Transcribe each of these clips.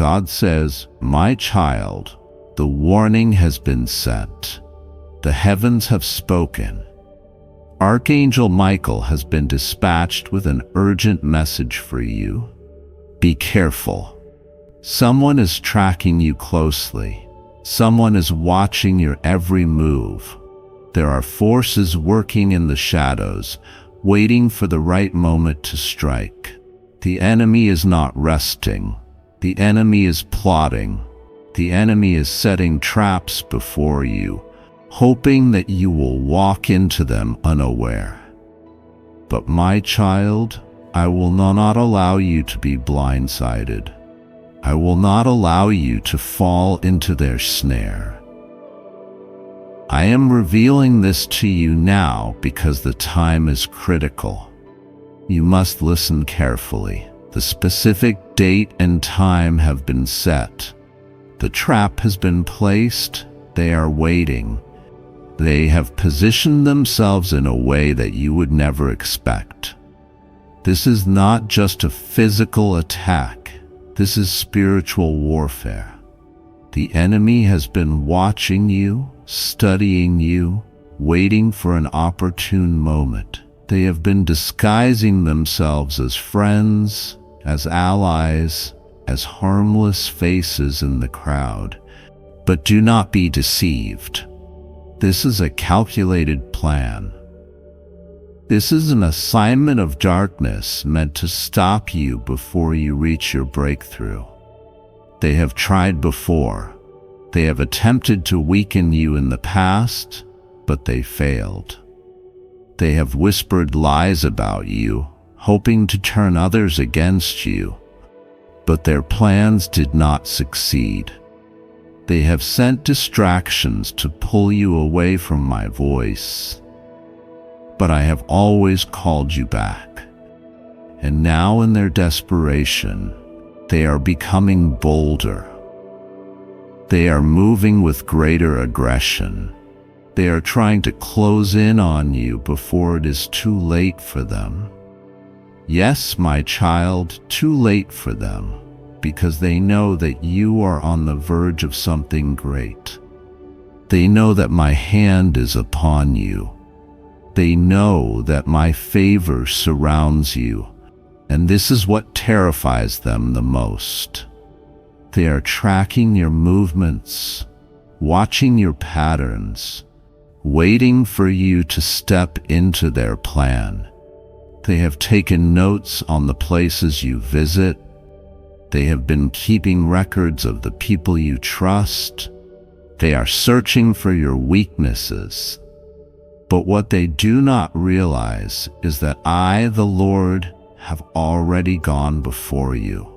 God says, "My child, the warning has been sent. The heavens have spoken. Archangel Michael has been dispatched with an urgent message for you. Be careful. Someone is tracking you closely. Someone is watching your every move. There are forces working in the shadows, waiting for the right moment to strike. The enemy is not resting. The enemy is plotting. The enemy is setting traps before you, hoping that you will walk into them unaware. But my child, I will not allow you to be blindsided. I will not allow you to fall into their snare. I am revealing this to you now because the time is critical. You must listen carefully. The specific date and time have been set. The trap has been placed. They are waiting. They have positioned themselves in a way that you would never expect. This is not just a physical attack. This is spiritual warfare. The enemy has been watching you, studying you, waiting for an opportune moment. They have been disguising themselves as friends, as allies, as harmless faces in the crowd. But do not be deceived. This is a calculated plan. This is an assignment of darkness meant to stop you before you reach your breakthrough. They have tried before. They have attempted to weaken you in the past, but they failed. They have whispered lies about you, hoping to turn others against you, but their plans did not succeed. They have sent distractions to pull you away from my voice, but I have always called you back. And now in their desperation, they are becoming bolder. They are moving with greater aggression. They are trying to close in on you before it is too late for them. Yes, my child, too late for them, because they know that you are on the verge of something great. They know that my hand is upon you. They know that my favor surrounds you, and this is what terrifies them the most. They are tracking your movements, watching your patterns, waiting for you to step into their plan. They have taken notes on the places you visit. They have been keeping records of the people you trust. They are searching for your weaknesses. But what they do not realize is that I, the Lord, have already gone before you.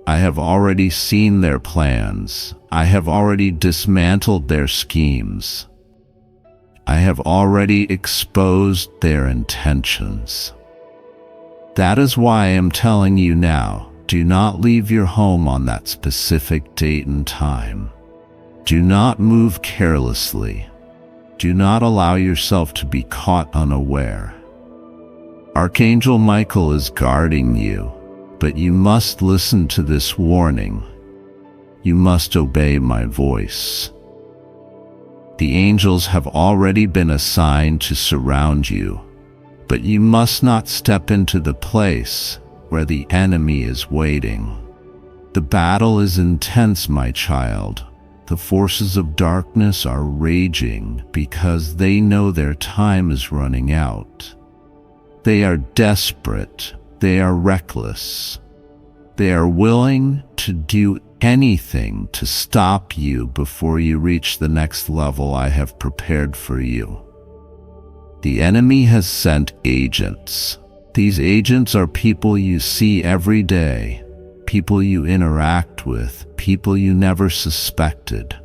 I have already seen their plans. I have already dismantled their schemes. I have already exposed their intentions. That is why I am telling you now, do not leave your home on that specific date and time. Do not move carelessly. Do not allow yourself to be caught unaware. Archangel Michael is guarding you, but you must listen to this warning. You must obey my voice. The angels have already been assigned to surround you, but you must not step into the place where the enemy is waiting. The battle is intense, my child. The forces of darkness are raging because they know their time is running out. They are desperate. They are reckless. They are willing to do anything to stop you before you reach the next level I have prepared for you. The enemy has sent agents. These agents are people you see every day, people you interact with, people you never suspected.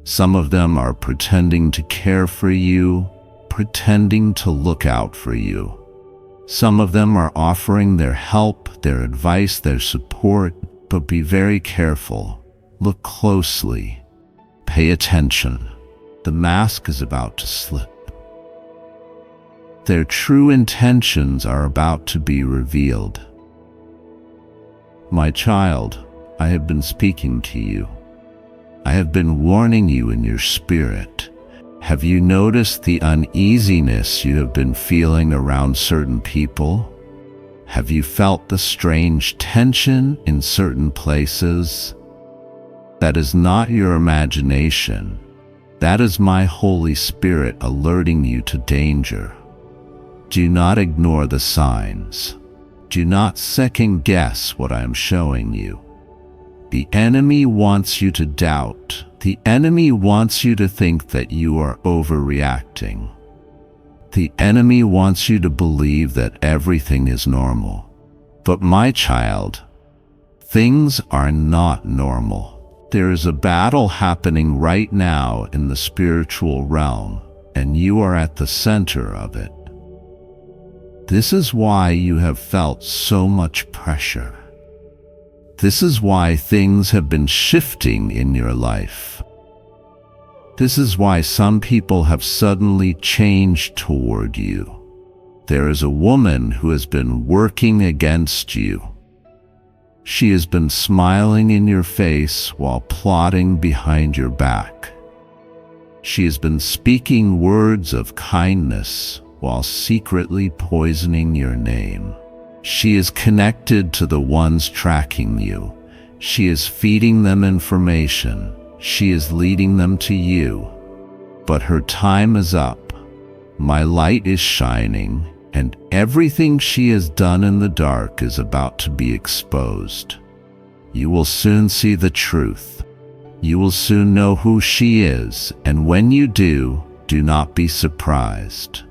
Some of them are pretending to care for you, pretending to look out for you. Some of them are offering their help, their advice, their support, but be very careful. Look closely. Pay attention. The mask is about to slip. Their true intentions are about to be revealed. My child, I have been speaking to you. I have been warning you in your spirit. Have you noticed the uneasiness you have been feeling around certain people? Have you felt the strange tension in certain places? That is not your imagination. That is my Holy Spirit alerting you to danger. Do not ignore the signs. Do not second guess what I am showing you. The enemy wants you to doubt. The enemy wants you to think that you are overreacting. The enemy wants you to believe that everything is normal. But my child, things are not normal. There is a battle happening right now in the spiritual realm, and you are at the center of it. This is why you have felt so much pressure. This is why things have been shifting in your life. This is why some people have suddenly changed toward you. There is a woman who has been working against you. She has been smiling in your face while plotting behind your back. She has been speaking words of kindness while secretly poisoning your name. She is connected to the ones tracking you. She is feeding them information. She is leading them to you. But her time is up. My light is shining, and everything she has done in the dark is about to be exposed. You will soon see the truth. You will soon know who she is, and when you do not be surprised.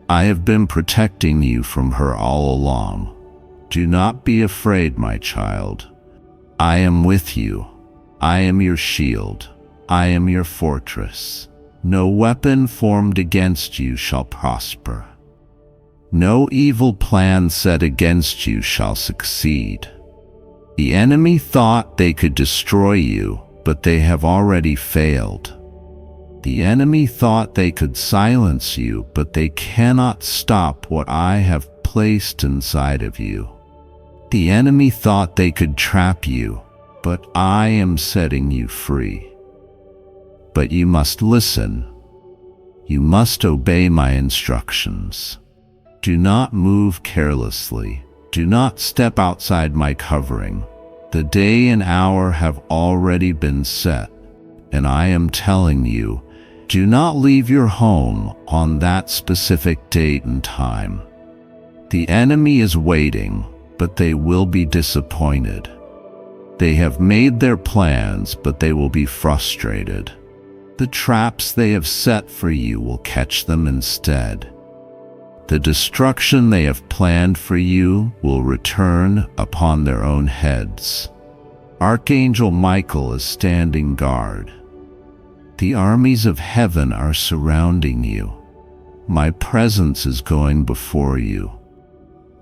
I have been protecting you from her all along. Do not be afraid, my child. I am with you. I am your shield. I am your fortress. No weapon formed against you shall prosper. No evil plan set against you shall succeed. The enemy thought they could destroy you, but they have already failed. The enemy thought they could silence you, but they cannot stop what I have placed inside of you. The enemy thought they could trap you, but I am setting you free. But you must listen. You must obey my instructions. Do not move carelessly. Do not step outside my covering. The day and hour have already been set, and I am telling you, do not leave your home on that specific date and time. The enemy is waiting, but they will be disappointed. They have made their plans, but they will be frustrated. The traps they have set for you will catch them instead. The destruction they have planned for you will return upon their own heads. Archangel Michael is standing guard. The armies of heaven are surrounding you. My presence is going before you.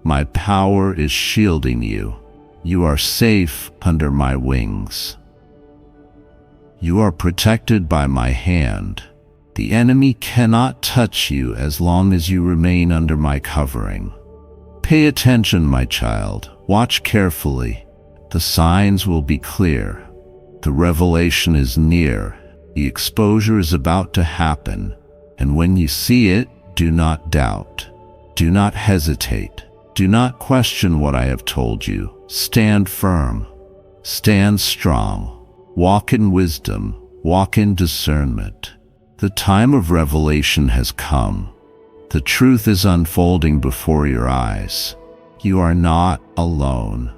My power is shielding you. You are safe under my wings. You are protected by my hand. The enemy cannot touch you as long as you remain under my covering. Pay attention, my child. Watch carefully. The signs will be clear. The revelation is near. The exposure is about to happen. And when you see it, do not doubt. Do not hesitate. Do not question what I have told you. Stand firm. Stand strong. Walk in wisdom. Walk in discernment. The time of revelation has come. The truth is unfolding before your eyes. You are not alone.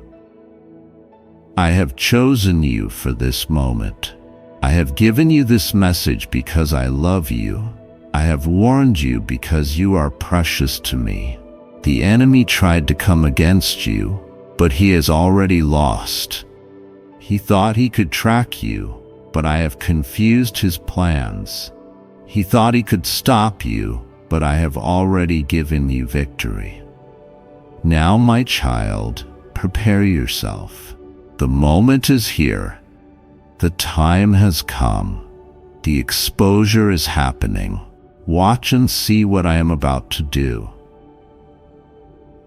I have chosen you for this moment. I have given you this message because I love you. I have warned you because you are precious to me. The enemy tried to come against you, but he has already lost. He thought he could track you, but I have confused his plans. He thought he could stop you, but I have already given you victory. Now, my child, prepare yourself. The moment is here. The time has come. The exposure is happening. Watch and see what I am about to do.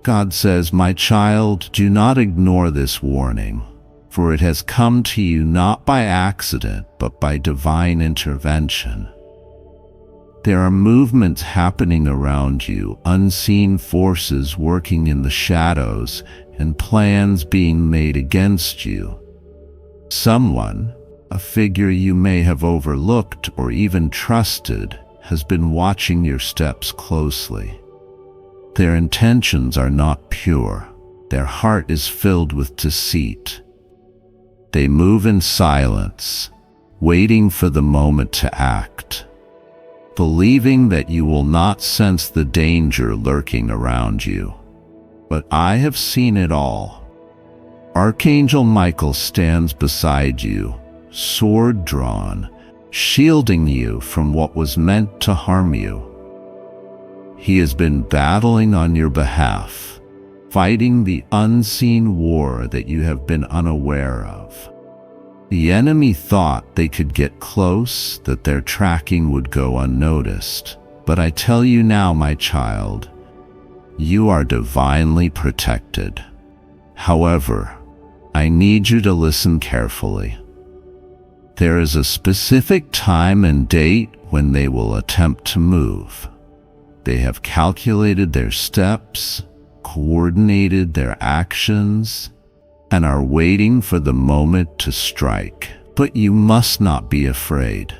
God says, my child, do not ignore this warning. for it has come to you not by accident, but by divine intervention. There are movements happening around you, unseen forces working in the shadows, and plans being made against you. Someone, a figure you may have overlooked or even trusted, has been watching your steps closely. Their intentions are not pure. Their heart is filled with deceit. They move in silence, waiting for the moment to act, believing that you will not sense the danger lurking around you. But I have seen it all. Archangel Michael stands beside you, sword drawn, shielding you from what was meant to harm you. He has been battling on your behalf, fighting the unseen war that you have been unaware of. The enemy thought they could get close, that their tracking would go unnoticed. But I tell you now, my child, you are divinely protected. However, I need you to listen carefully. There is a specific time and date when they will attempt to move. They have calculated their steps, coordinated their actions, and are waiting for the moment to strike. But you must not be afraid.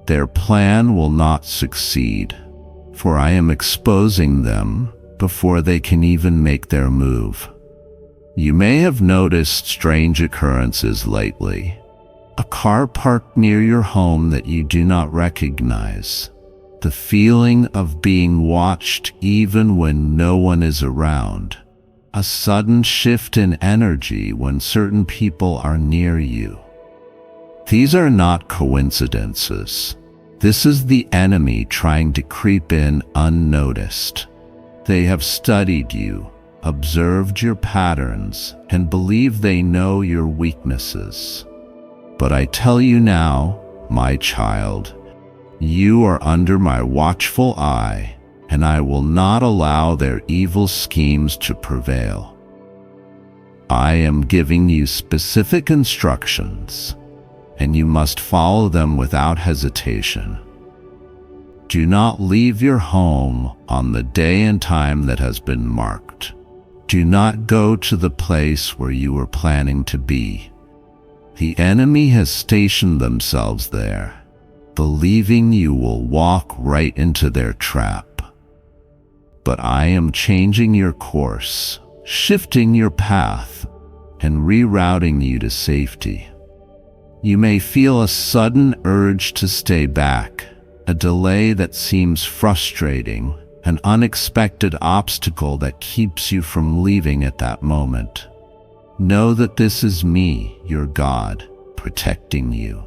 Their plan will not succeed, for I am exposing them before they can even make their move. You may have noticed strange occurrences lately. A car parked near your home that you do not recognize. The feeling of being watched even when no one is around. A sudden shift in energy when certain people are near you. These are not coincidences. This is the enemy trying to creep in unnoticed. They have studied you, observed your patterns, and believe they know your weaknesses. But I tell you now, my child, you are under my watchful eye, and I will not allow their evil schemes to prevail. I am giving you specific instructions, and you must follow them without hesitation. Do not leave your home on the day and time that has been marked. Do not go to the place where you were planning to be. The enemy has stationed themselves there, believing you will walk right into their trap. But I am changing your course, shifting your path, and rerouting you to safety. You may feel a sudden urge to stay back, a delay that seems frustrating, an unexpected obstacle that keeps you from leaving at that moment. Know that this is me, your God, protecting you.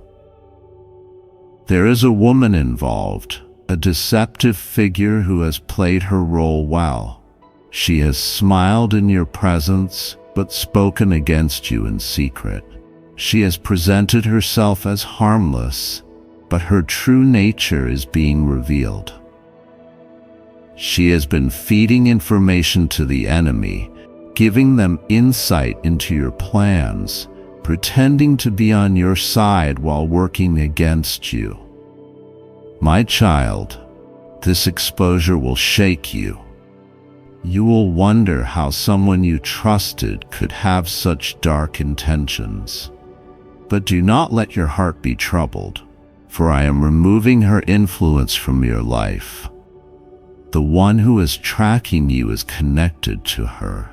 There is a woman involved, a deceptive figure who has played her role well. She has smiled in your presence, but spoken against you in secret. She has presented herself as harmless, but her true nature is being revealed. She has been feeding information to the enemy, giving them insight into your plans, pretending to be on your side while working against you. My child, this exposure will shake you. You will wonder how someone you trusted could have such dark intentions. But do not let your heart be troubled, for I am removing her influence from your life. The one who is tracking you is connected to her.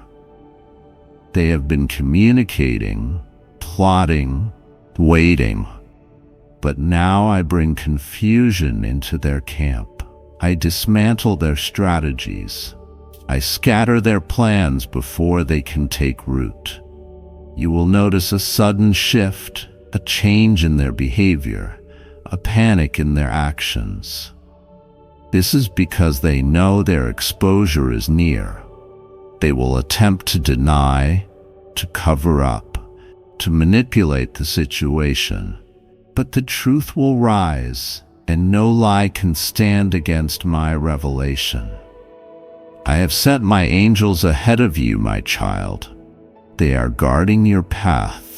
They have been communicating, plotting, waiting. But now I bring confusion into their camp. I dismantle their strategies. I scatter their plans before they can take root. You will notice a sudden shift, a change in their behavior, a panic in their actions. This is because they know their exposure is near. They will attempt to deny, to cover up, to manipulate the situation. But the truth will rise, and no lie can stand against my revelation. I have sent my angels ahead of you, my child. They are guarding your path,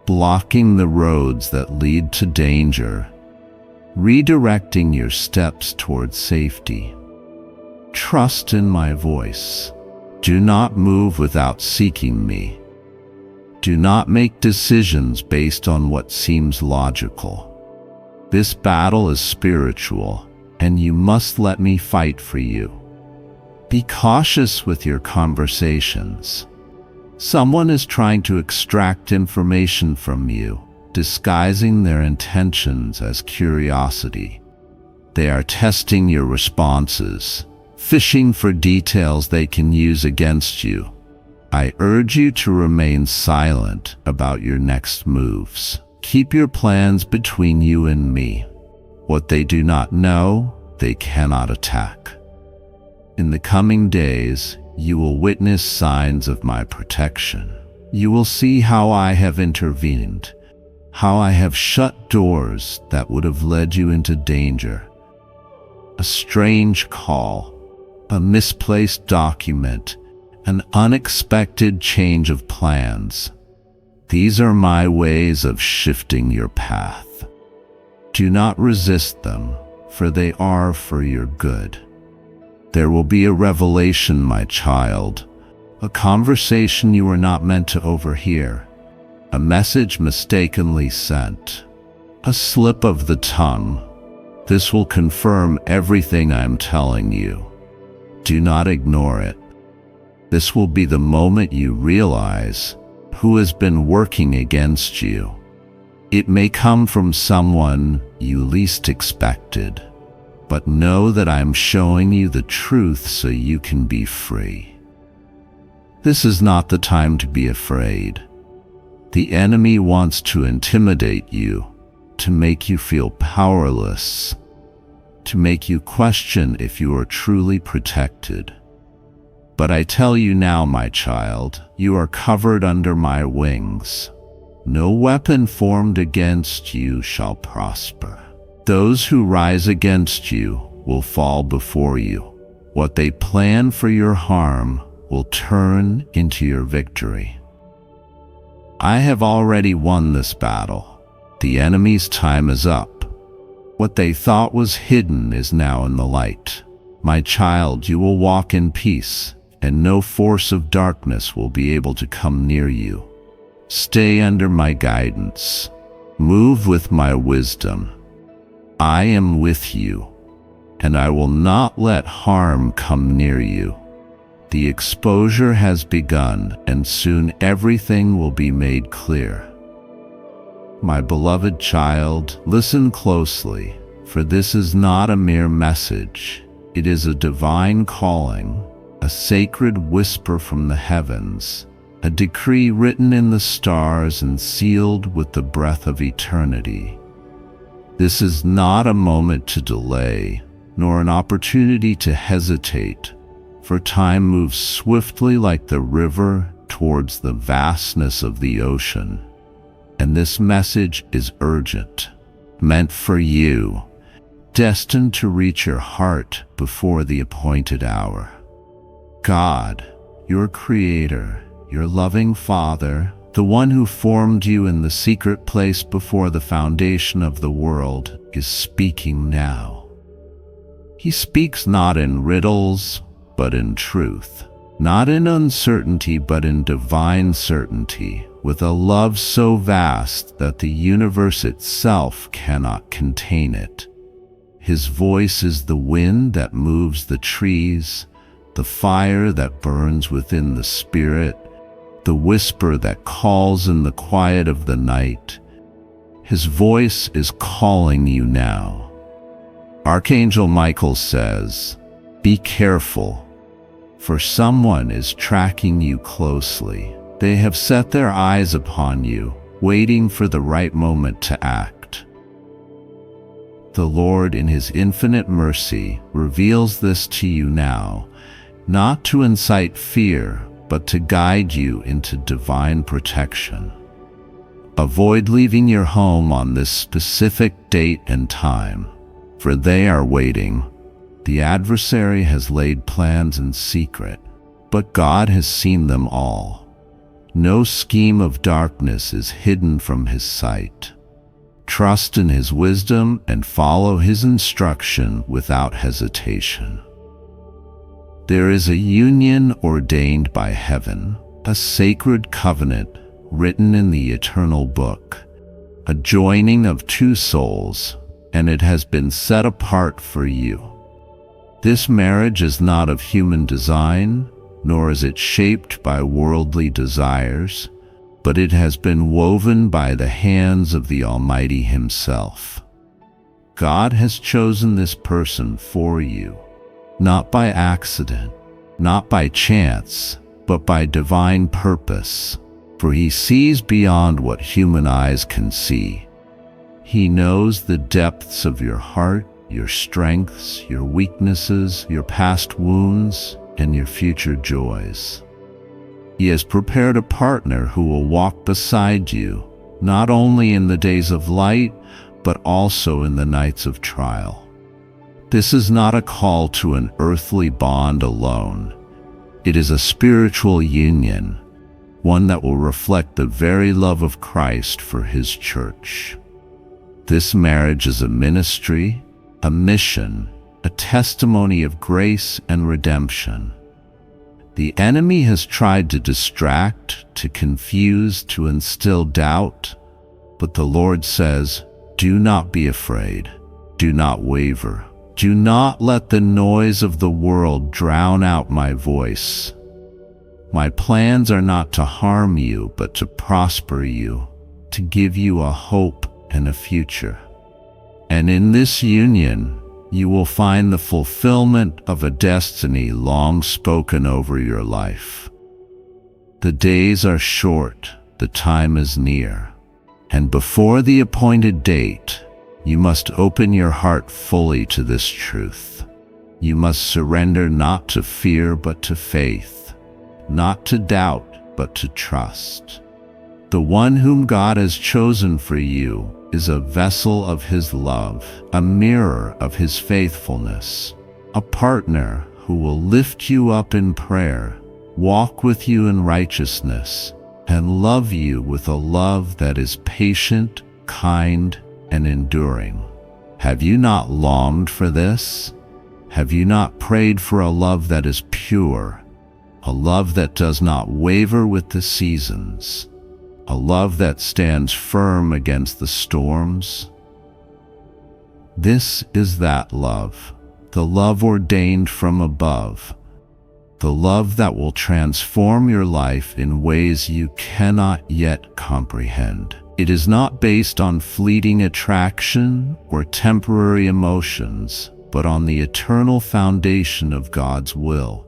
blocking the roads that lead to danger, redirecting your steps toward safety. Trust in my voice. Do not move without seeking me. Do not make decisions based on what seems logical. This battle is spiritual, and you must let me fight for you. Be cautious with your conversations. Someone is trying to extract information from you, disguising their intentions as curiosity. They are testing your responses, fishing for details they can use against you. I urge you to remain silent about your next moves. Keep your plans between you and me. What they do not know, they cannot attack. In the coming days, you will witness signs of my protection. You will see how I have intervened, how I have shut doors that would have led you into danger. A strange call, a misplaced document, an unexpected change of plans. These are my ways of shifting your path. Do not resist them, for they are for your good. There will be a revelation, my child, a conversation you were not meant to overhear, a message mistakenly sent, a slip of the tongue. This will confirm everything I am telling you. Do not ignore it. This will be the moment you realize who has been working against you. It may come from someone you least expected, but know that I am showing you the truth so you can be free. This is not the time to be afraid. The enemy wants to intimidate you, to make you feel powerless, to make you question if you are truly protected. But I tell you now, my child, you are covered under my wings. No weapon formed against you shall prosper. Those who rise against you will fall before you. What they plan for your harm will turn into your victory. I have already won this battle. The enemy's time is up. What they thought was hidden is now in the light. My child, you will walk in peace, and no force of darkness will be able to come near you. Stay under my guidance. Move with my wisdom. I am with you, and I will not let harm come near you. The exposure has begun, and soon everything will be made clear. My beloved child, listen closely, for this is not a mere message. It is a divine calling, a sacred whisper from the heavens, a decree written in the stars and sealed with the breath of eternity. This is not a moment to delay, nor an opportunity to hesitate, for time moves swiftly like the river towards the vastness of the ocean. And this message is urgent, meant for you, destined to reach your heart before the appointed hour. God, your Creator, your loving Father, the one who formed you in the secret place before the foundation of the world, is speaking now. He speaks not in riddles, but in truth, not in uncertainty, but in divine certainty, with a love so vast that the universe itself cannot contain it. His voice is the wind that moves the trees, the fire that burns within the spirit, the whisper that calls in the quiet of the night. His voice is calling you now. Archangel Michael says, "Be careful, for someone is tracking you closely. They have set their eyes upon you, waiting for the right moment to act." The Lord, in His infinite mercy, reveals this to you now, not to incite fear, but to guide you into divine protection. Avoid leaving your home on this specific date and time, for they are waiting. The adversary has laid plans in secret, but God has seen them all. No scheme of darkness is hidden from his sight. Trust in his wisdom and follow his instruction without hesitation. There is a union ordained by heaven, a sacred covenant written in the eternal book, a joining of two souls, and it has been set apart for you. This marriage is not of human design, nor is it shaped by worldly desires, but it has been woven by the hands of the Almighty Himself. God has chosen this person for you, not by accident, not by chance, but by divine purpose, for He sees beyond what human eyes can see. He knows the depths of your heart, your strengths, your weaknesses, your past wounds, and your future joys. He has prepared a partner who will walk beside you, not only in the days of light, but also in the nights of trial. This is not a call to an earthly bond alone. It is a spiritual union, one that will reflect the very love of Christ for His church. This marriage is a ministry, a mission, a testimony of grace and redemption. The enemy has tried to distract, to confuse, to instill doubt, but the Lord says, do not be afraid, do not waver, do not let the noise of the world drown out my voice. My plans are not to harm you, but to prosper you, to give you a hope and a future. And in this union, you will find the fulfillment of a destiny long spoken over your life. The days are short, the time is near, and before the appointed date, you must open your heart fully to this truth. You must surrender not to fear but to faith, not to doubt but to trust. The one whom God has chosen for you is a vessel of His love, a mirror of His faithfulness, a partner who will lift you up in prayer, walk with you in righteousness, and love you with a love that is patient, kind, and enduring. Have you not longed for this? Have you not prayed for a love that is pure, a love that does not waver with the seasons, a love that stands firm against the storms? This is that love, the love ordained from above, the love that will transform your life in ways you cannot yet comprehend. It is not based on fleeting attraction or temporary emotions, but on the eternal foundation of God's will.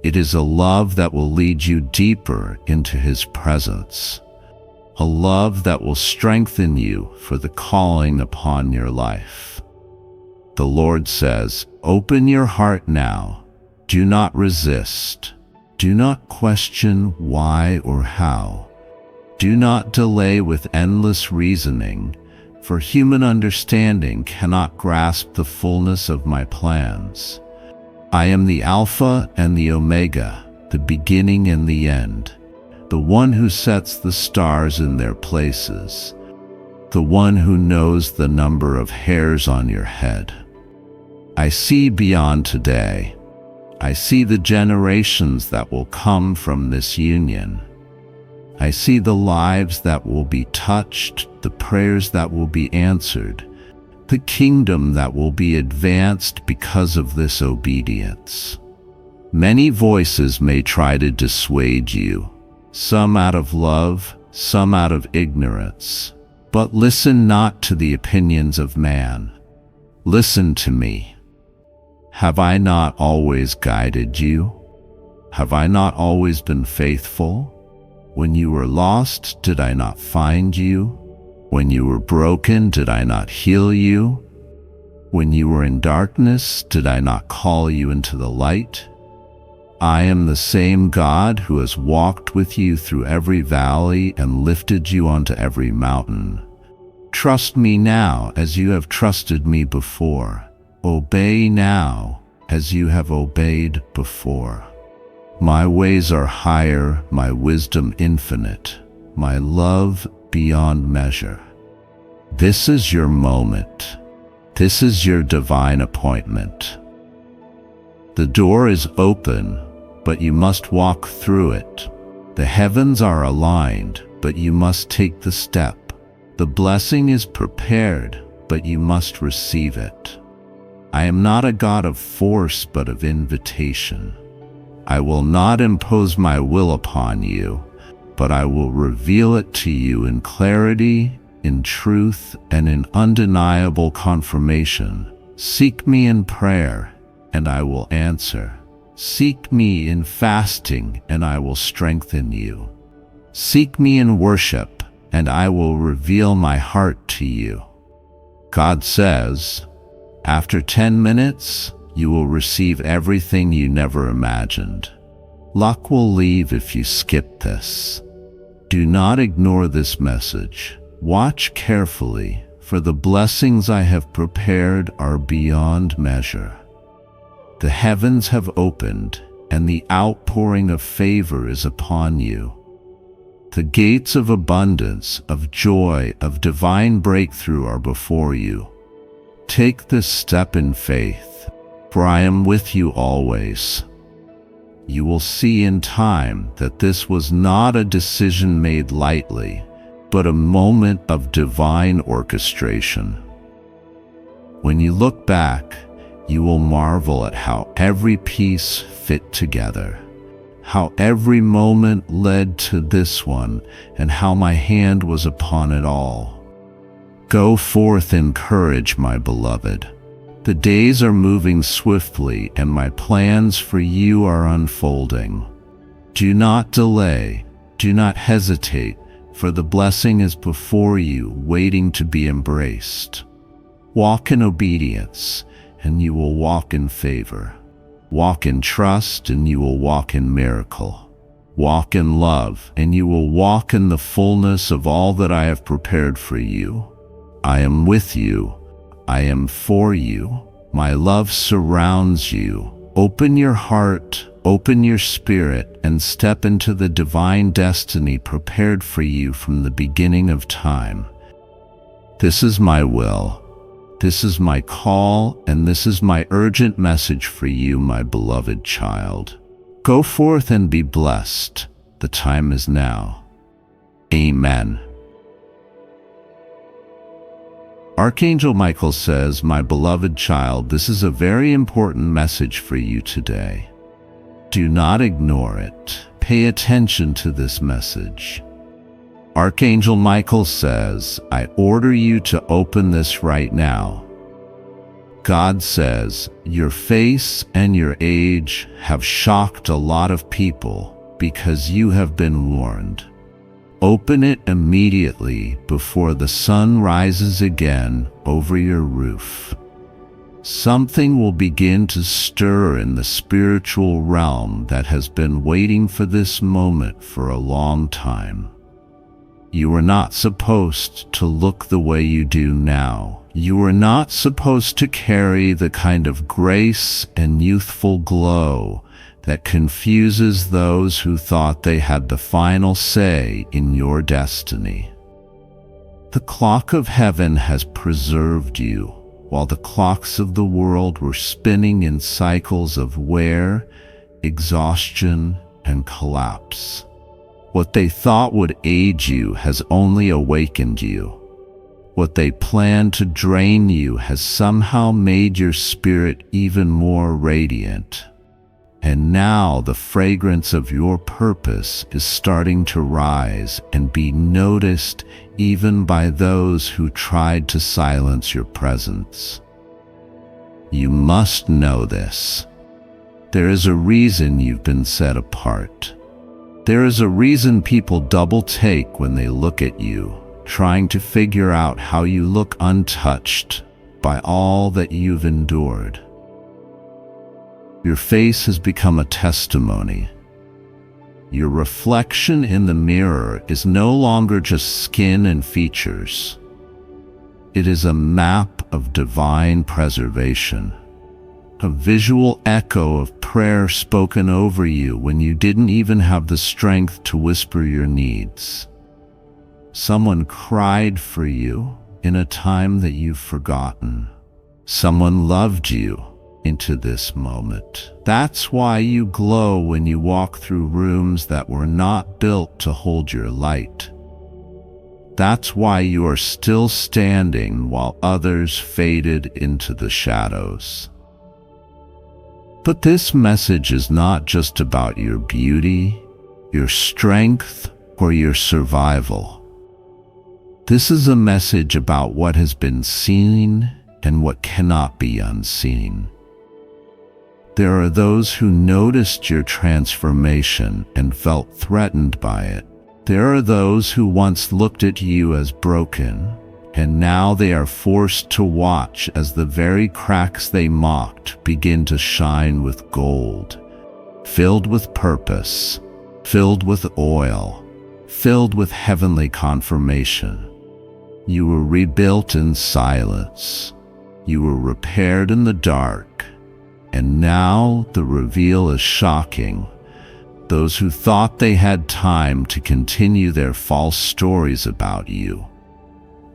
It is a love that will lead you deeper into His presence, a love that will strengthen you for the calling upon your life. The Lord says, open your heart now. Do not resist. Do not question why or how. Do not delay with endless reasoning, for human understanding cannot grasp the fullness of my plans. I am the Alpha and the Omega, the beginning and the end, the one who sets the stars in their places, the one who knows the number of hairs on your head. I see beyond today. I see the generations that will come from this union. I see the lives that will be touched, the prayers that will be answered, the kingdom that will be advanced because of this obedience. Many voices may try to dissuade you, some out of love, some out of ignorance, but listen not to the opinions of man. Listen to me. Have I not always guided you? Have I not always been faithful? When you were lost, did I not find you? When you were broken, did I not heal you? When you were in darkness, did I not call you into the light? I am the same God who has walked with you through every valley and lifted you onto every mountain. Trust me now as you have trusted me before. Obey now as you have obeyed before. My ways are higher, my wisdom infinite, my love beyond measure. This is your moment. This is your divine appointment. The door is open, but you must walk through it. The heavens are aligned, but you must take the step. The blessing is prepared, but you must receive it. I am not a God of force, but of invitation. I will not impose my will upon you, but I will reveal it to you in clarity, in truth, and in undeniable confirmation. Seek me in prayer, and I will answer. Seek me in fasting, and I will strengthen you. Seek me in worship, and I will reveal my heart to you. God says, after 10 minutes, you will receive everything you never imagined. Luck will leave if you skip this. Do not ignore this message. Watch carefully, for the blessings I have prepared are beyond measure. The heavens have opened, and the outpouring of favor is upon you. The gates of abundance, of joy, of divine breakthrough are before you. Take this step in faith, for I am with you always. You will see in time that this was not a decision made lightly, but a moment of divine orchestration. When you look back, you will marvel at how every piece fit together, how every moment led to this one, and how my hand was upon it all. Go forth in courage, my beloved. The days are moving swiftly, and my plans for you are unfolding. Do not delay, do not hesitate, for the blessing is before you, waiting to be embraced. Walk in obedience, and you will walk in favor. Walk in trust, and you will walk in miracle. Walk in love, and you will walk in the fullness of all that I have prepared for you. I am with you. I am for you. My love surrounds you. Open your heart, open your spirit, and step into the divine destiny prepared for you from the beginning of time. This is my will. This is my call, and this is my urgent message for you, my beloved child. Go forth and be blessed. The time is now. Amen. Archangel Michael says, my beloved child, this is a very important message for you today. Do not ignore it. Pay attention to this message. Archangel Michael says, I order you to open this right now. God says, your face and your age have shocked a lot of people because you have been warned. Open it immediately before the sun rises again over your roof. Something will begin to stir in the spiritual realm that has been waiting for this moment for a long time. You are not supposed to look the way you do now. You are not supposed to carry the kind of grace and youthful glow that confuses those who thought they had the final say in your destiny. The clock of heaven has preserved you, while the clocks of the world were spinning in cycles of wear, exhaustion, and collapse. What they thought would age you has only awakened you. What they planned to drain you has somehow made your spirit even more radiant. And now the fragrance of your purpose is starting to rise and be noticed even by those who tried to silence your presence. You must know this. There is a reason you've been set apart. There is a reason people double take when they look at you, trying to figure out how you look untouched by all that you've endured. Your face has become a testimony. Your reflection in the mirror is no longer just skin and features. It is a map of divine preservation, a visual echo of prayer spoken over you when you didn't even have the strength to whisper your needs. Someone cried for you in a time that you've forgotten. Someone loved you into this moment. That's why you glow when you walk through rooms that were not built to hold your light. That's why you are still standing while others faded into the shadows. But this message is not just about your beauty, your strength, or your survival. This is a message about what has been seen and what cannot be unseen. There are those who noticed your transformation and felt threatened by it. There are those who once looked at you as broken, and now they are forced to watch as the very cracks they mocked begin to shine with gold, filled with purpose, filled with oil, filled with heavenly confirmation. You were rebuilt in silence. You were repaired in the dark. And now the reveal is shocking. Those who thought they had time to continue their false stories about you.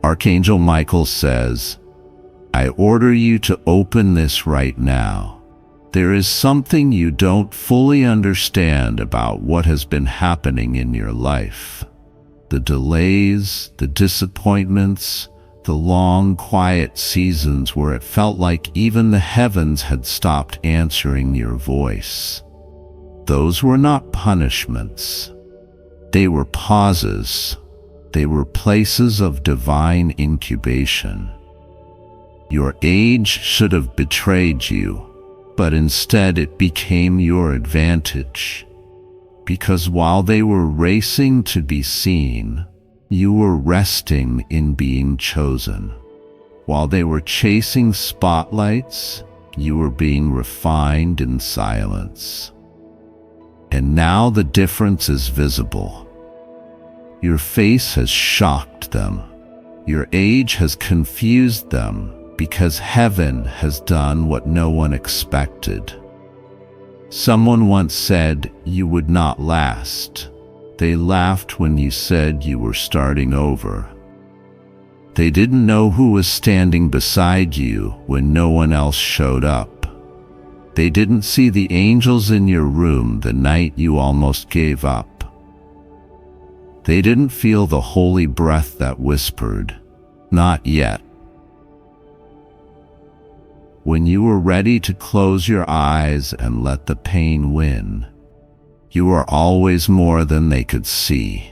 Archangel Michael says, I order you to open this right now. There is something you don't fully understand about what has been happening in your life. The delays, the disappointments, the long, quiet seasons where it felt like even the heavens had stopped answering your voice. Those were not punishments. They were pauses. They were places of divine incubation. Your age should have betrayed you, but instead it became your advantage. Because while they were racing to be seen, you were resting in being chosen. While they were chasing spotlights, you were being refined in silence. And now the difference is visible. Your face has shocked them. Your age has confused them because heaven has done what no one expected. Someone once said you would not last. They laughed when you said you were starting over. They didn't know who was standing beside you when no one else showed up. They didn't see the angels in your room the night you almost gave up. They didn't feel the holy breath that whispered, "Not yet." When you were ready to close your eyes and let the pain win, you are always more than they could see.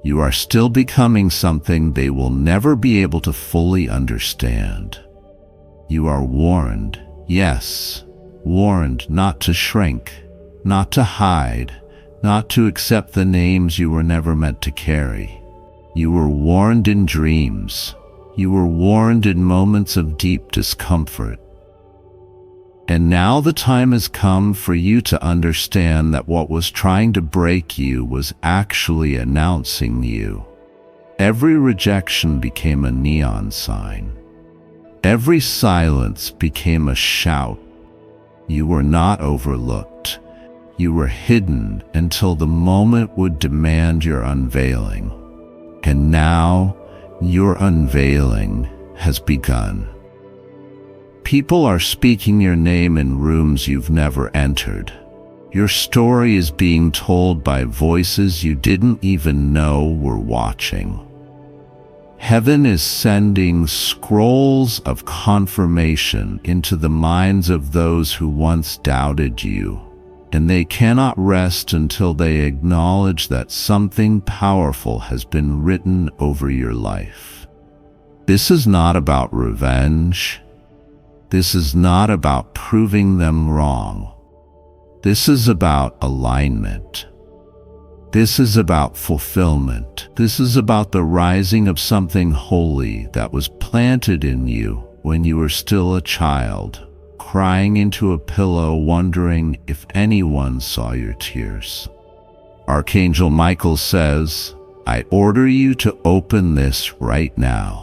You are still becoming something they will never be able to fully understand. You are warned, yes, warned not to shrink, not to hide, not to accept the names you were never meant to carry. You were warned in dreams. You were warned in moments of deep discomfort. And now the time has come for you to understand that what was trying to break you was actually announcing you. Every rejection became a neon sign. Every silence became a shout. You were not overlooked. You were hidden until the moment would demand your unveiling. And now, your unveiling has begun. People are speaking your name in rooms you've never entered. Your story is being told by voices you didn't even know were watching. Heaven is sending scrolls of confirmation into the minds of those who once doubted you, and they cannot rest until they acknowledge that something powerful has been written over your life. This is not about revenge. This is not about proving them wrong. This is about alignment. This is about fulfillment. This is about the rising of something holy that was planted in you when you were still a child, crying into a pillow, wondering if anyone saw your tears. Archangel Michael says, I order you to open this right now.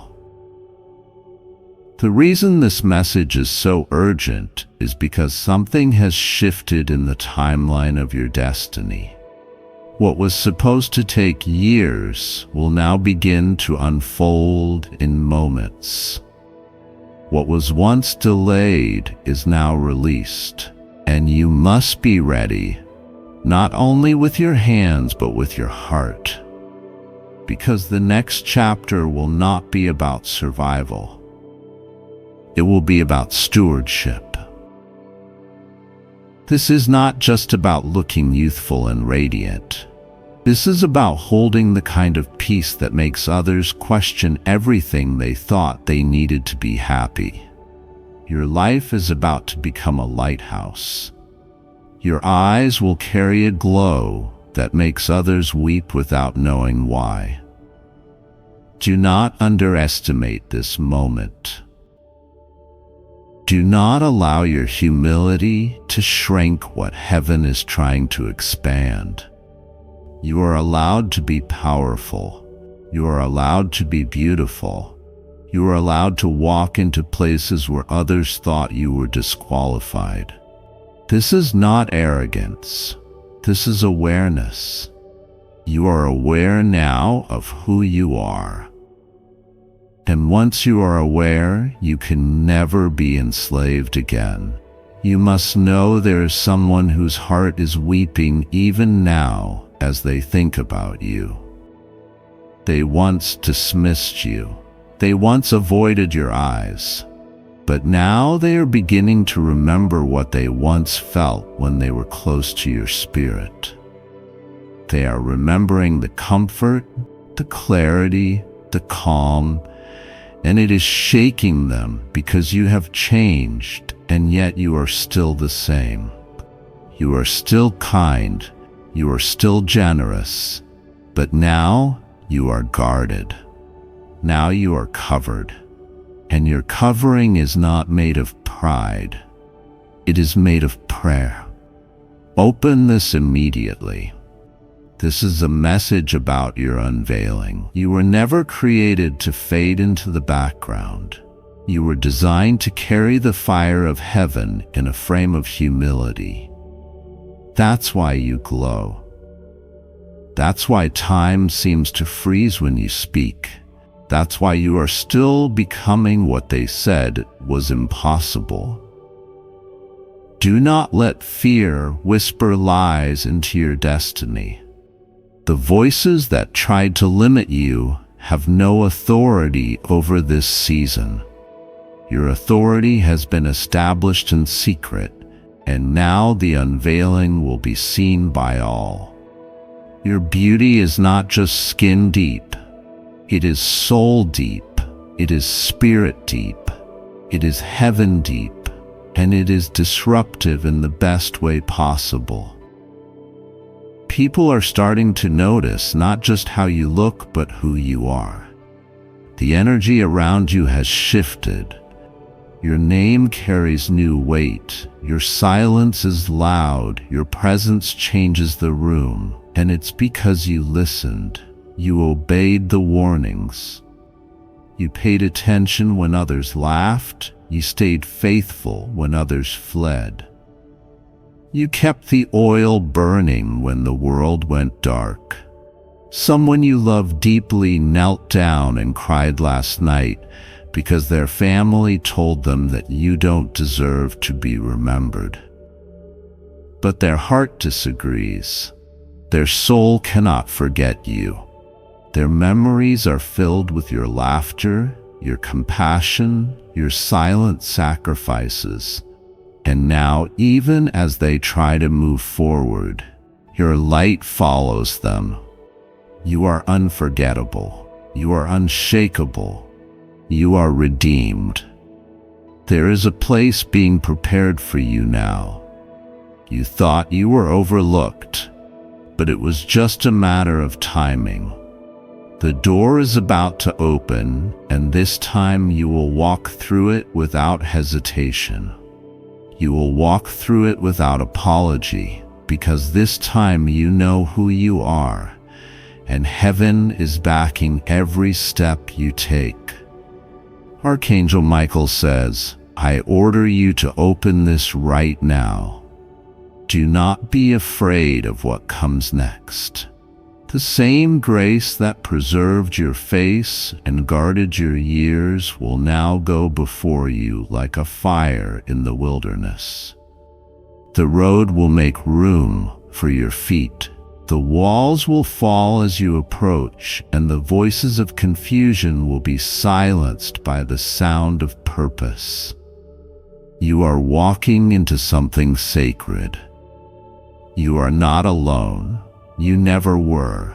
The reason this message is so urgent is because something has shifted in the timeline of your destiny. What was supposed to take years will now begin to unfold in moments. What was once delayed is now released, and you must be ready, not only with your hands but with your heart, because the next chapter will not be about survival. It will be about stewardship. This is not just about looking youthful and radiant. This is about holding the kind of peace that makes others question everything they thought they needed to be happy. Your life is about to become a lighthouse. Your eyes will carry a glow that makes others weep without knowing why. Do not underestimate this moment. Do not allow your humility to shrink what heaven is trying to expand. You are allowed to be powerful. You are allowed to be beautiful. You are allowed to walk into places where others thought you were disqualified. This is not arrogance. This is awareness. You are aware now of who you are. And once you are aware, you can never be enslaved again. You must know there is someone whose heart is weeping even now as they think about you. They once dismissed you. They once avoided your eyes. But now they are beginning to remember what they once felt when they were close to your spirit. They are remembering the comfort, the clarity, the calm, and it is shaking them because you have changed, and yet you are still the same. You are still kind. You are still generous, but now you are guarded. Now you are covered. And your covering is not made of pride. It is made of prayer. Open this immediately. This is a message about your unveiling. You were never created to fade into the background. You were designed to carry the fire of heaven in a frame of humility. That's why you glow. That's why time seems to freeze when you speak. That's why you are still becoming what they said was impossible. Do not let fear whisper lies into your destiny. The voices that tried to limit you have no authority over this season. Your authority has been established in secret, and now the unveiling will be seen by all. Your beauty is not just skin deep. It is soul deep. It is spirit deep. It is heaven deep. And it is disruptive in the best way possible. People are starting to notice not just how you look, but who you are. The energy around you has shifted. Your name carries new weight. Your silence is loud. Your presence changes the room. And it's because you listened. You obeyed the warnings. You paid attention when others laughed. You stayed faithful when others fled. You kept the oil burning when the world went dark. Someone you loved deeply knelt down and cried last night because their family told them that you don't deserve to be remembered. But their heart disagrees. Their soul cannot forget you. Their memories are filled with your laughter, your compassion, your silent sacrifices. And now, even as they try to move forward, your light follows them. You are unforgettable. You are unshakable. You are redeemed. There is a place being prepared for you now. You thought you were overlooked, but it was just a matter of timing. The door is about to open, and this time you will walk through it without hesitation. You will walk through it without apology, because this time you know who you are, and heaven is backing every step you take. Archangel Michael says, I order you to open this right now. Do not be afraid of what comes next. The same grace that preserved your face and guarded your years will now go before you like a fire in the wilderness. The road will make room for your feet. The walls will fall as you approach, and the voices of confusion will be silenced by the sound of purpose. You are walking into something sacred. You are not alone. You never were.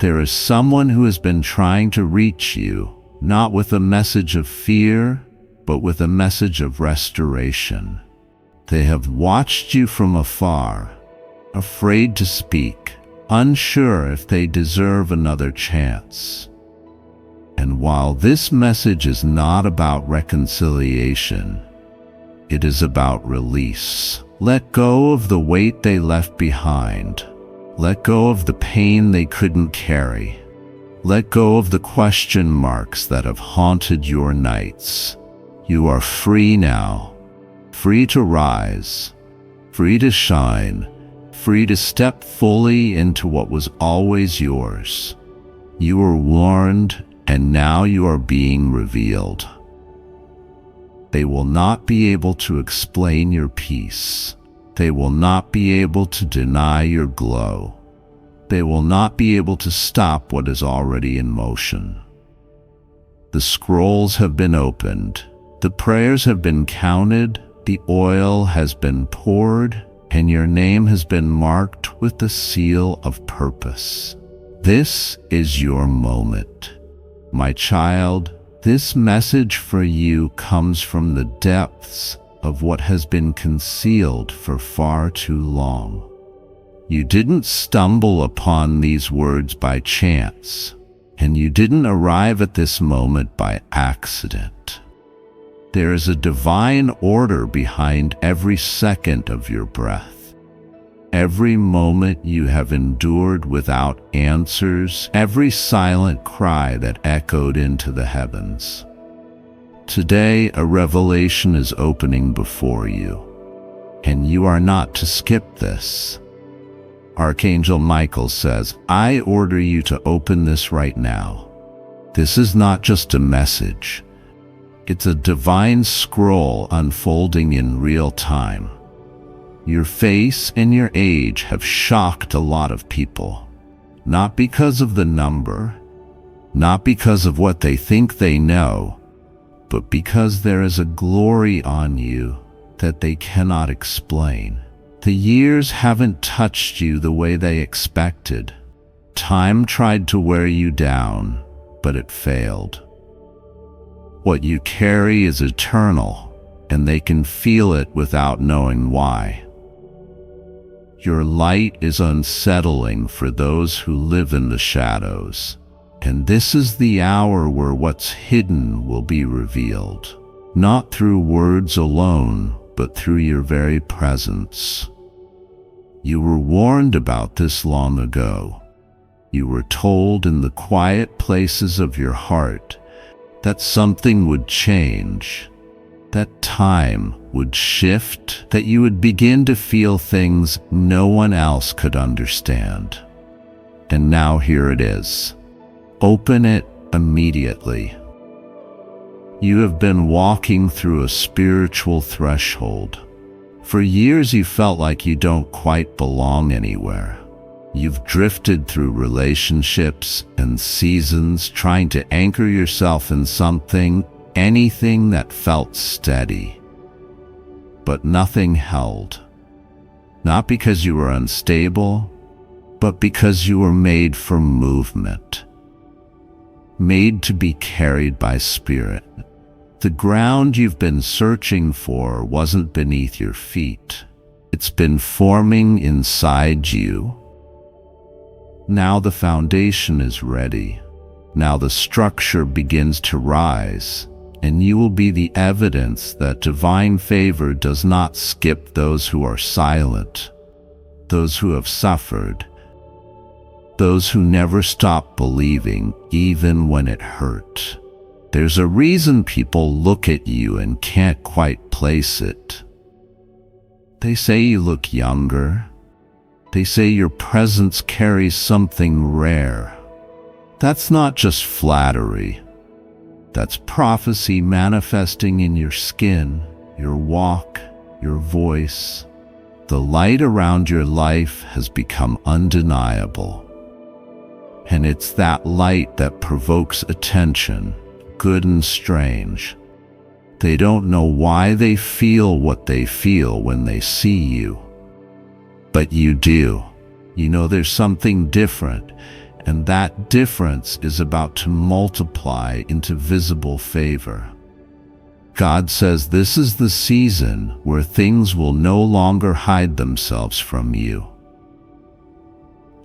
There is someone who has been trying to reach you, not with a message of fear, but with a message of restoration. They have watched you from afar, afraid to speak, unsure if they deserve another chance. And while this message is not about reconciliation, it is about release. Let go of the weight they left behind. Let go of the pain they couldn't carry. Let go of the question marks that have haunted your nights. You are free now, free to rise, free to shine, free to step fully into what was always yours. You were warned, and now you are being revealed. They will not be able to explain your peace. They will not be able to deny your glow. They will not be able to stop what is already in motion. The scrolls have been opened. The prayers have been counted. The oil has been poured, and your name has been marked with the seal of purpose. This is your moment. My child, this message for you comes from the depths of what has been concealed for far too long. You didn't stumble upon these words by chance, and you didn't arrive at this moment by accident. There is a divine order behind every second of your breath. Every moment you have endured without answers, every silent cry that echoed into the heavens. Today, a revelation is opening before you, and you are not to skip this. Archangel Michael says, I order you to open this right now. This is not just a message. It's a divine scroll unfolding in real time. Your face and your age have shocked a lot of people, not because of the number, not because of what they think they know, but because there is a glory on you that they cannot explain. The years haven't touched you the way they expected. Time tried to wear you down, but it failed. What you carry is eternal, and they can feel it without knowing why. Your light is unsettling for those who live in the shadows. And this is the hour where what's hidden will be revealed, not through words alone, but through your very presence. You were warned about this long ago. You were told in the quiet places of your heart that something would change, that time would shift, that you would begin to feel things no one else could understand. And now here it is. Open it immediately. You have been walking through a spiritual threshold. For years you felt like you don't quite belong anywhere. You've drifted through relationships and seasons trying to anchor yourself in something, anything that felt steady. But nothing held. Not because you were unstable, but because you were made for movement. Made to be carried by spirit. The ground you've been searching for wasn't beneath your feet. It's been forming inside you. Now the foundation is ready. Now the structure begins to rise, and you will be the evidence that divine favor does not skip those who are silent, those who have suffered, those who never stop believing even when it hurt. There's a reason people look at you and can't quite place it. They say you look younger. They say your presence carries something rare. That's not just flattery. That's prophecy manifesting in your skin, your walk, your voice. The light around your life has become undeniable. And it's that light that provokes attention, good and strange. They don't know why they feel what they feel when they see you. But you do. You know there's something different, and that difference is about to multiply into visible favor. God says this is the season where things will no longer hide themselves from you.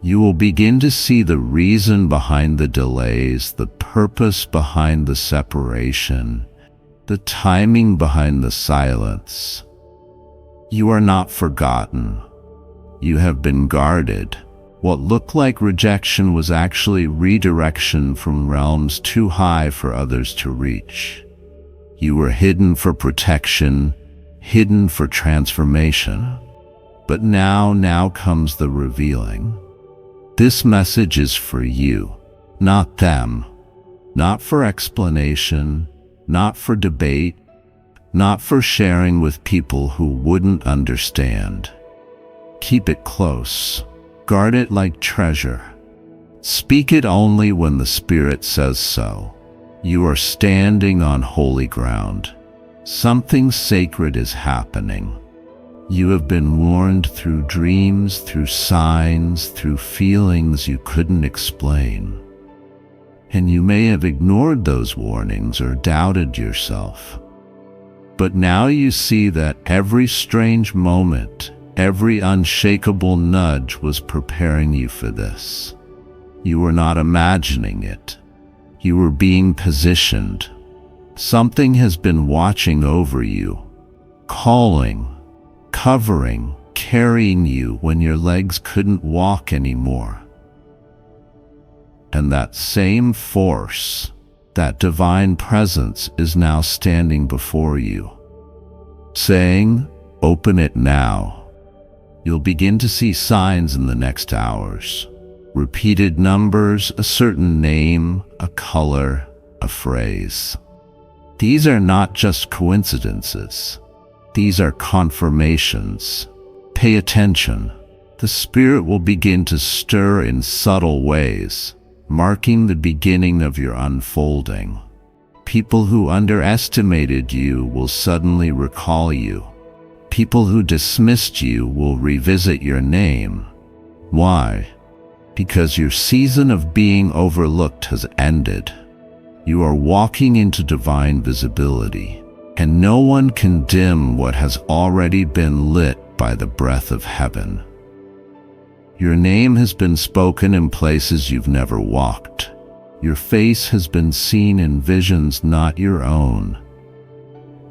You will begin to see the reason behind the delays, the purpose behind the separation, the timing behind the silence. You are not forgotten. You have been guarded. What looked like rejection was actually redirection from realms too high for others to reach. You were hidden for protection, hidden for transformation. But now comes the revealing. This message is for you, not them. Not for explanation, not for debate, not for sharing with people who wouldn't understand. Keep it close. Guard it like treasure. Speak it only when the Spirit says so. You are standing on holy ground. Something sacred is happening. You have been warned through dreams, through signs, through feelings you couldn't explain. And you may have ignored those warnings or doubted yourself. But now you see that every strange moment, every unshakable nudge was preparing you for this. You were not imagining it. You were being positioned. Something has been watching over you, calling, covering, carrying you when your legs couldn't walk anymore. And that same force, that divine presence is now standing before you, saying, "Open it now." You'll begin to see signs in the next hours. Repeated numbers, a certain name, a color, a phrase. These are not just coincidences. These are confirmations. Pay attention. The Spirit will begin to stir in subtle ways, marking the beginning of your unfolding. People who underestimated you will suddenly recall you. People who dismissed you will revisit your name. Why? Because your season of being overlooked has ended. You are walking into divine visibility, and no one can dim what has already been lit by the breath of heaven. Your name has been spoken in places you've never walked. Your face has been seen in visions not your own.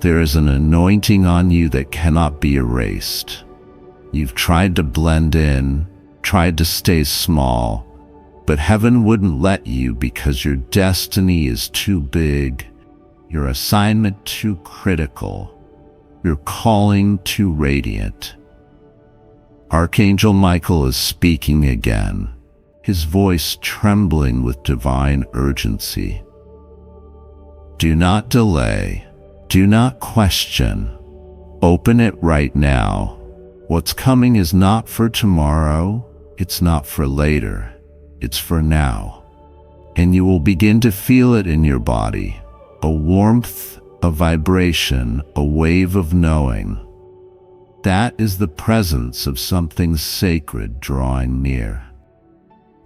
There is an anointing on you that cannot be erased. You've tried to blend in, tried to stay small, but heaven wouldn't let you because your destiny is too big, your assignment too critical, your calling too radiant. Archangel Michael is speaking again, his voice trembling with divine urgency. Do not delay. Do not question. Open it right now. What's coming is not for tomorrow. It's not for later. It's for now. And you will begin to feel it in your body. A warmth, a vibration, a wave of knowing. That is the presence of something sacred drawing near.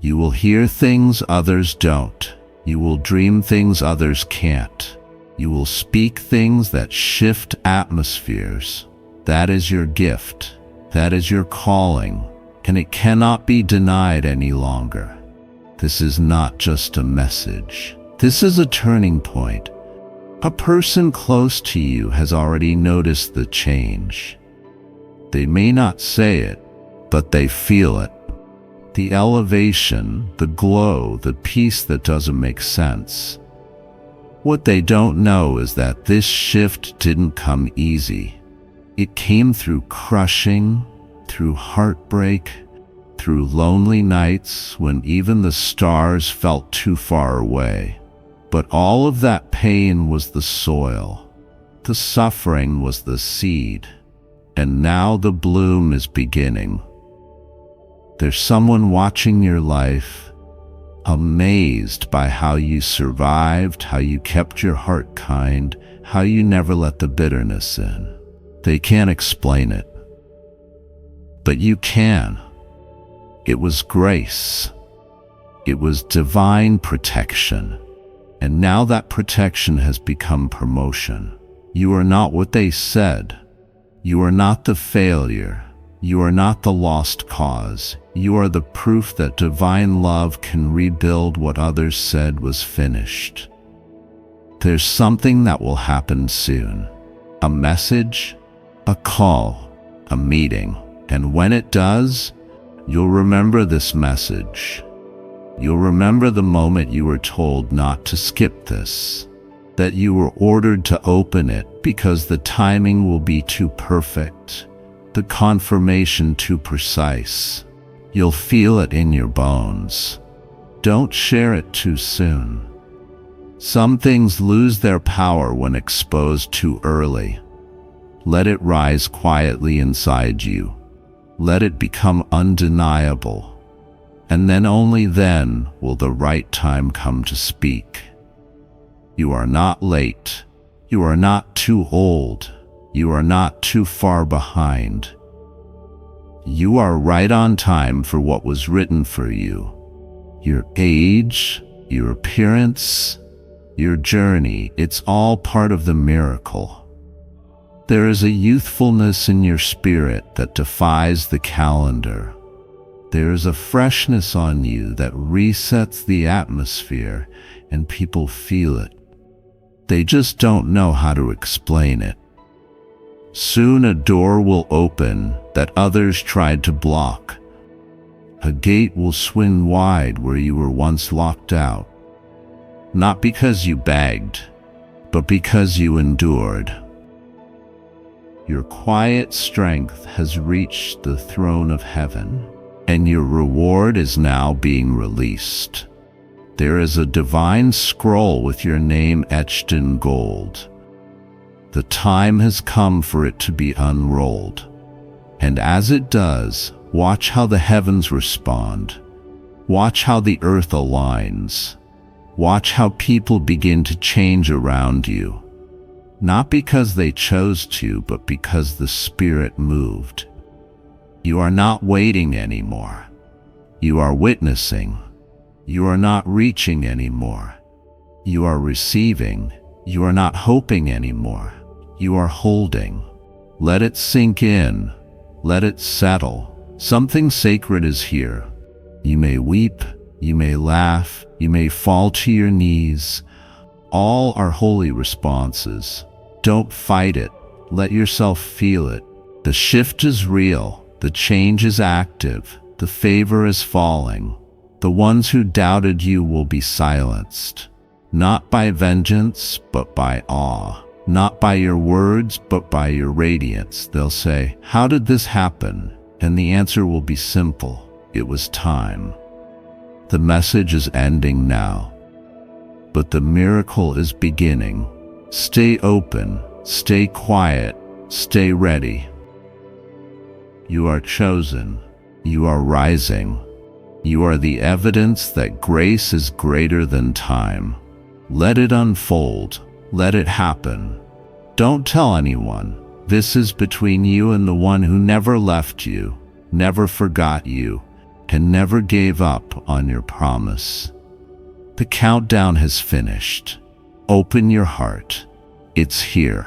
You will hear things others don't. You will dream things others can't. You will speak things that shift atmospheres. That is your gift. That is your calling, and it cannot be denied any longer. This is not just a message. This is a turning point. A person close to you has already noticed the change. They may not say it, but they feel it. The elevation, the glow, the peace that doesn't make sense. What they don't know is that this shift didn't come easy. It came through crushing, through heartbreak, through lonely nights when even the stars felt too far away. But all of that pain was the soil. The suffering was the seed. And now the bloom is beginning. There's someone watching your life, amazed by how you survived, how you kept your heart kind, how you never let the bitterness in. They can't explain it, but you can. It was grace. It was divine protection. And now that protection has become promotion. You are not what they said. You are not the failure. You are not the lost cause. You are the proof that divine love can rebuild what others said was finished. There's something that will happen soon. A message, a call, a meeting. And when it does, you'll remember this message. You'll remember the moment you were told not to skip this, that you were ordered to open it because the timing will be too perfect, the confirmation too precise. You'll feel it in your bones. Don't share it too soon. Some things lose their power when exposed too early. Let it rise quietly inside you. Let it become undeniable. And then only then will the right time come to speak. You are not late. You are not too old. You are not too far behind. You are right on time for what was written for you. Your age, your appearance, your journey, it's all part of the miracle. There is a youthfulness in your spirit that defies the calendar. There is a freshness on you that resets the atmosphere, and people feel it. They just don't know how to explain it. Soon a door will open that others tried to block. A gate will swing wide where you were once locked out. Not because you begged, but because you endured. Your quiet strength has reached the throne of heaven, and your reward is now being released. There is a divine scroll with your name etched in gold. The time has come for it to be unrolled. And as it does, watch how the heavens respond. Watch how the earth aligns. Watch how people begin to change around you. Not because they chose to, but because the Spirit moved. You are not waiting anymore. You are witnessing. You are not reaching anymore. You are receiving. You are not hoping anymore. You are holding. Let it sink in. Let it settle. Something sacred is here. You may weep. You may laugh. You may fall to your knees. All are holy responses. Don't fight it. Let yourself feel it. The shift is real. The change is active. The favor is falling. The ones who doubted you will be silenced. Not by vengeance, but by awe. Not by your words, but by your radiance. They'll say, "How did this happen?" And the answer will be simple. It was time. The message is ending now, but the miracle is beginning. Stay open, stay quiet, stay ready. You are chosen. You are rising. You are the evidence that grace is greater than time. Let it unfold. Let it happen. Don't tell anyone. This is between you and the one who never left you, never forgot you, and never gave up on your promise. The countdown has finished. Open your heart. It's here.